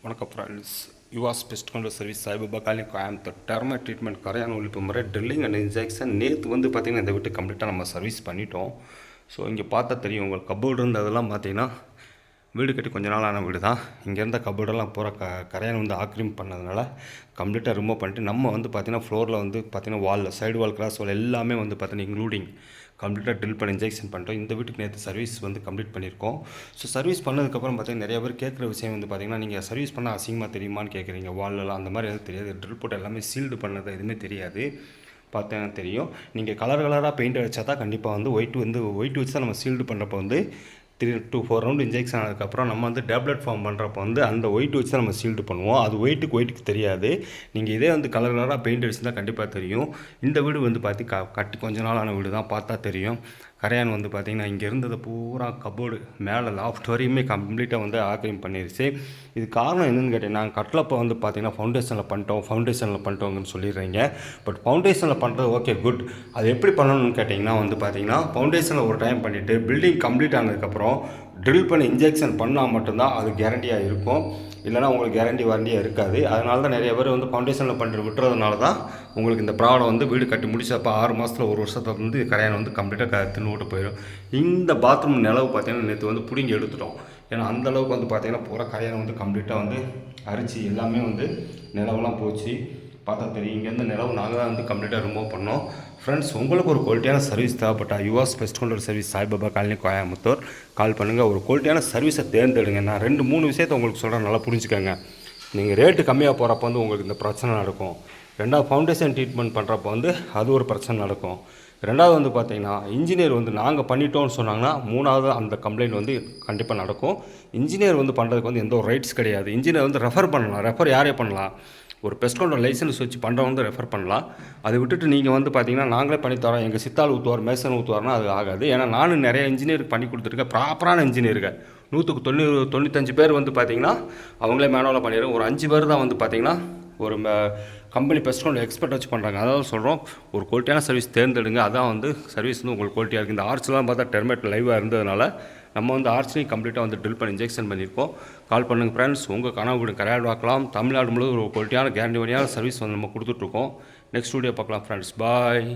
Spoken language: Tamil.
வணக்கம் ஃப்ரெண்ட்ஸ். யுவாஸ் pest control service Saibaba colony Coimbatore termite treatment கரையான் ஒழிப்பு முறை ட்ரில்லிங் அண்ட் இன்ஜெக்ஷன் நேற்று பார்த்திங்கன்னா இந்த விட்டு கம்ப்ளீட்டாக நம்ம சர்வீஸ் பண்ணிட்டோம். ஸோ இங்கே பார்த்தா தெரியும் உங்களுக்கு கபோர்டு இருந்ததெல்லாம் பார்த்திங்கன்னா வீடு கட்டி கொஞ்ச நாள் ஆன வீடு தான். இங்கே இருந்த கபோர்டெல்லாம் பூரா கரையான் ஆக்கிரமிப்பு பண்ணதுனால கம்ப்ளீட்டாக ரிமூவ் பண்ணிட்டு நம்ம பார்த்திங்கன்னா ஃப்ளோரில் பார்த்திங்கன்னா வாலில் சைடு வால் கிராஸ் வால் எல்லாமே பார்த்திங்கன்னா இன்க்ளூடிங் கம்ப்ளீட்டாக ட்ரில் பண்ணி இன்ஜெக்ஷன் பண்ணிட்டோம். இந்த வீட்டுக்கு நேற்று சர்வீஸ் கம்ப்ளீட் பண்ணியிருக்கோம். ஸோ சர்வீஸ் பண்ணதுக்கப்புறம் பார்த்திங்கன்னா நிறைய பேர் கேட்குற விஷயம் பார்த்திங்கன்னா நீங்கள் சர்வீஸ் பண்ணால் அசிங்கமாக தெரியுமான்னு கேட்குறீங்க. வாலெல்லாம் அந்த மாதிரி எதுவும் தெரியாது. ட்ரில் போட்டு எல்லாமே சீல்டு பண்ணது எதுவுமே தெரியாது. பார்த்தா தெரியும். நீங்கள் கலராக பெயிண்ட் அடித்தா தான் கண்டிப்பாக ஒயிட் வச்சு தான் நம்ம சீல்டு பண்ணுறப்போ 3 to 4 ரவுண்டு இன்ஜெக்ஷன் ஆனதுக்கப்புறம் நம்ம டேப்லெட் ஃபார்ம் பண்ணுறப்போ அந்த ஒயிட் வச்சு தான் நம்ம சீல்டு பண்ணுவோம். அது ஒயிட்டுக்கு தெரியாது. நீங்கள் இதே கலராக பெயிண்ட் அடிச்சு தான் கண்டிப்பாக தெரியும். இந்த வீடு கட்டி கொஞ்ச நாள் ஆன வீடு தான். பார்த்தா தெரியும். கரையான் பார்த்திங்கன்னா இங்கே இருந்தது பூரா கபோர்டு மேலே லாஃப்ட் வரையுமே கம்ப்ளீட்டாக ஆக்கிரமிப்பு பண்ணிடுச்சு. இது காரணம் என்னென்னு கேட்டிங்கன்னா கட்டலப்போ பார்த்திங்கன்னா ஃபவுண்டேஷனில் பண்ணிட்டோங்கன்னு சொல்லிடுறீங்க. பட் ஃபவுண்டேஷனில் பண்ணுறது ஓகே குட். அது எப்படி பண்ணணும்னு கேட்டிங்கன்னா பார்த்திங்கன்னா ஃபவுண்டேஷனில் ஒரு டைம் பண்ணிவிட்டு பில்டிங் கம்ப்ளீட் ஆனதுக்கப்புறம் ட்ரில் பண்ணி இன்ஜெக்ஷன் பண்ணால் மட்டும்தான் அது கேரண்டியாக இருக்கும். இல்லைனா உங்களுக்கு வாரண்டியாக இருக்காது. அதனால தான் நிறைய பேர் ஃபவுண்டேஷனில் பண்ணிட்டு விட்டுறதுனால தான் உங்களுக்கு இந்த ப்ராப்ளம் வீடு கட்டி முடிச்சப்போ 6 மாதத்தில் 1 வருஷத்தை கரையான் கம்ப்ளீட்டாக தின்னு விட்டு போயிடும். இந்த பாத்ரூம் நிலவு பார்த்திங்கன்னா நேற்று பிடுங்கி எடுத்துட்டோம். ஏன்னா அந்தளவுக்கு பார்த்திங்கன்னா பூரா கரையான் கம்ப்ளீட்டாக அரிச்சு எல்லாமே நிலவெல்லாம் போச்சு. பார்த்தா தெரியும். இங்கேருந்து நிலவு நாங்கள் தான் கம்ப்ளீட்டாக ரிமூவ் பண்ணோம். ஃப்ரெண்ட்ஸ், உங்களுக்கு ஒரு குவாலிட்டியான சர்வீஸ் தேவைப்பட்டா யுவாஸ் pest control service Saibaba colony Coimbatore call பண்ணுங்கள். ஒரு குவாலிட்டியான சர்வீஸை தேர்ந்தெடுங்க. நான் 2-3 விஷயத்தை உங்களுக்கு சொல்கிறேன், நல்லா புரிஞ்சுக்கோங்க. நீங்கள் ரேட்டு கம்மியாக போகிறப்ப உங்களுக்கு இந்த பிரச்சனை நடக்கும். 2வது ஃபவுண்டேஷன் ட்ரீட்மெண்ட் பண்ணுறப்போ அது ஒரு பிரச்சனை நடக்கும். 2வது பார்த்தீங்கன்னா இன்ஜினியர் நாங்கள் பண்ணிட்டோம்னு சொன்னாங்கன்னா 3வது அந்த கம்ப்ளைண்ட் கண்டிப்பாக நடக்கும். இன்ஜினியர் பண்ணுறதுக்கு எந்த ஒரு ரைட்ஸ் கிடையாது. இன்ஜினியர் ரெஃபர் பண்ணலாம். ரெஃபர் யாரே பண்ணலாம்? ஒரு பெஸ்ட் கண்ட்ரோல் லைசன்ஸ் வச்சு பண்ணுறவங்க ரெஃபர் பண்ணலாம். அதை விட்டுட்டு நீங்கள் பார்த்தீங்கன்னா நாங்களே பண்ணித்தரோம், எங்கள் சித்தால் ஊற்றுவார், மேசன் ஊற்றுவார்னா அது ஆகாது. ஏன்னா நானும் நிறைய இன்ஜினியருக்கு பண்ணி கொடுத்துருக்கேன். ப்ராப்பரான இன்ஜினியர்கள் 100-95 பேர் பார்த்தீங்கன்னா அவங்களே மேனுவலாக பண்ணிடுறோம். ஒரு 5 பேர் தான் பார்த்தீங்கன்னா ஒரு கம்பெனி பெஸ்ட் கண்ட்ரோல் எக்ஸ்பர்ட் வச்சு பண்ணுறாங்க. அதாவது சொல்கிறோம், ஒரு குவாலிட்டியான சர்வீஸ் தேர்ந்தெடுங்க. அதான் சர்வீஸ் உங்களுக்கு குவாலிட்டியாக இருக்குது. இந்த ஆர்ட்ஸ்லாம் பார்த்தா டெர்மேட் லைவாக இருந்ததுனால நம்ம ஆர்ட்ஸ்லையும் கம்ப்ளீட்டாக ட்ரில் பண்ணி இன்ஜெக்ஷன் பண்ணியிருக்கோம். கால் பண்ணுங்கள் ஃப்ரெண்ட்ஸ். உங்கள் கனவு வீடு கரையான் பார்க்கலாம். தமிழ்நாடு முழுவதும் ஒரு குவாலிட்டியான கேரண்டி வழியான சர்வீஸ் நம்ம கொடுத்துட்ருக்கோம். நெக்ஸ்ட் வீடியோ பார்க்கலாம் ஃப்ரெண்ட்ஸ். பாய்.